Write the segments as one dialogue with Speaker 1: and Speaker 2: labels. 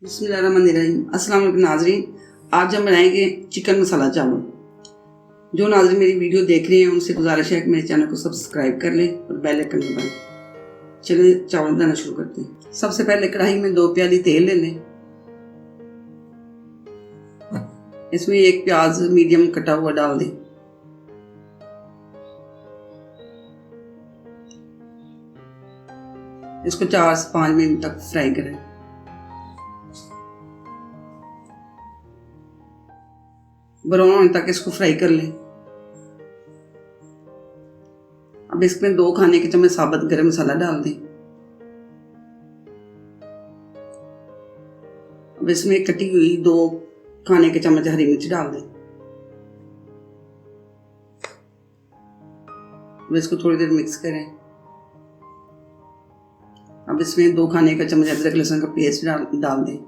Speaker 1: बिस्मिल्लाहिर्रहमानिर्रहीम। अस्सलाम वालेकुम नाज़रीन, आज हम बनाएंगे चिकन मसाला चावल। जो नाज़रीन मेरी वीडियो देख रहे हैं उनसे गुजारिश है कि मेरे चैनल को सब्सक्राइब कर लें और बेल आइकन दबाएं। चलिए चावल बनाना शुरू करते हैं। सबसे पहले कढ़ाई में 2 प्याली तेल ले लें। इसमें 1 प्याज मीडियम कटा हुआ डाल दें। इसको 4 से 5 मिनट तक फ्राई करें। ब्राउन होने तक इसको फ्राई कर लें। अब इसमें 2 खाने के चम्मच साबुत गरम मसाला डाल दें। अब इसमें कटी हुई 2 खाने के चम्मच हरी मिर्च डाल दें। अब इसको थोड़ी देर मिक्स करें। अब इसमें 2 खाने का चम्मच अदरक लहसुन का पेस्ट डाल दें।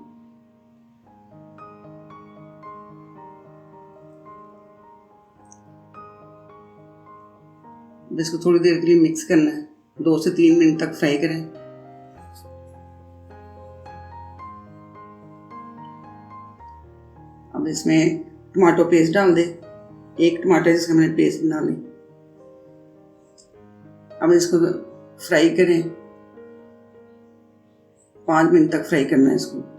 Speaker 1: अब इसको थोड़ी देर के लिए मिक्स करना है। 2 से 3 मिनट तक फ्राई करें। अब इसमें टमाटो पेस्ट डाल दें। 1 टमाटर जिसका मैंने पेस्ट बना ली। अब इसको फ्राई करें। 5 मिनट तक फ्राई करना है इसको।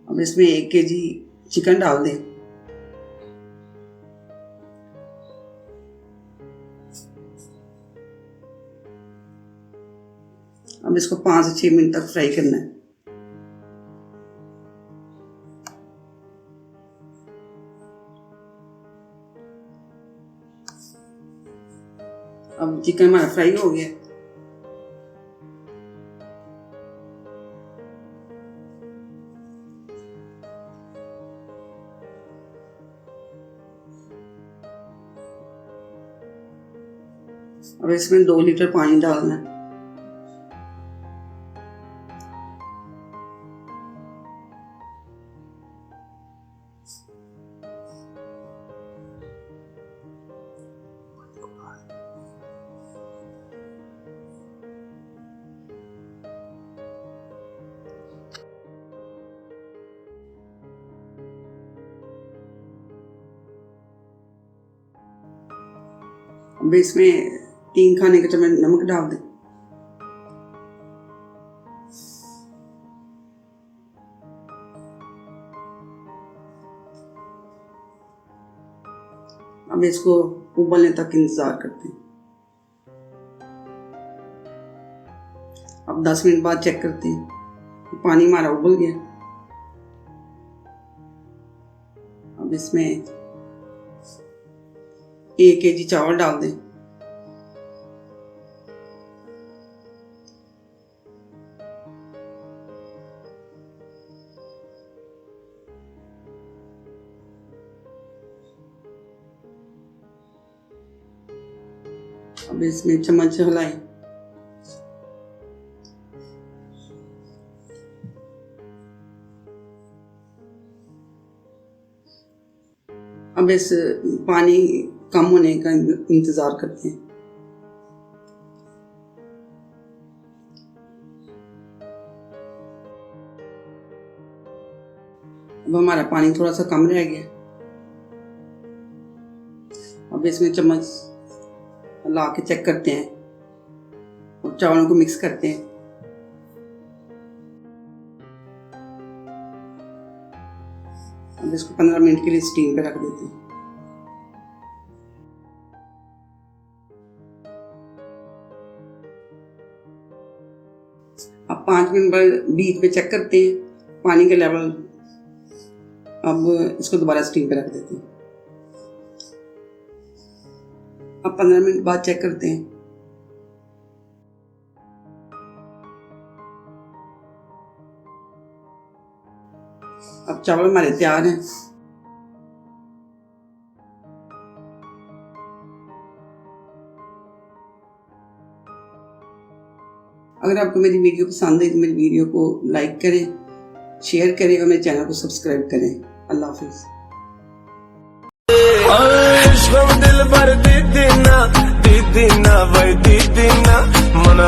Speaker 1: अब इसमें 1 केजी चिकन डाल दें। अब इसको 5 से 6 मिनट तक फ्राई करना है। अब चिकन हमारा फ्राई हो गया। अब इसमें 2 लीटर पानी डालना है। अब इसमें 3 खाने का चम्मच नमक डाल दें। अब इसको उबलने तक इंतजार करते हैं। अब 10 मिनट बाद चेक करते हैं। पानी हमारा उबल गया। अब इसमें 1 केजी चावल डाल दें। अब इसमें चम्मच हिलाएं। अब इस पानी कम होने का इंतजार करते हैं। अब हमारा पानी थोड़ा सा कम रह गया। अब इसमें चम्मच ला के चेक करते हैं और चावलों को मिक्स करते हैं। अब इसको 15 मिनट के लिए स्टीम पे रख देते हैं। अब 5 मिनट बाद बीच पे चेक करते हैं पानी का लेवल। अब इसको दोबारा स्टीम पे रख देते हैं। अब 15 मिनट बाद चेक करते हैं। अब चावल हमारे तैयार हैं। अगर आपको मेरी वीडियो पसंद है तो मेरी वीडियो को लाइक करें, शेयर करें और मेरे चैनल को सब्सक्राइब करें। अल्लाह हाफिज़।
Speaker 2: दिल भर दीदी ना వైద్యుడిన మన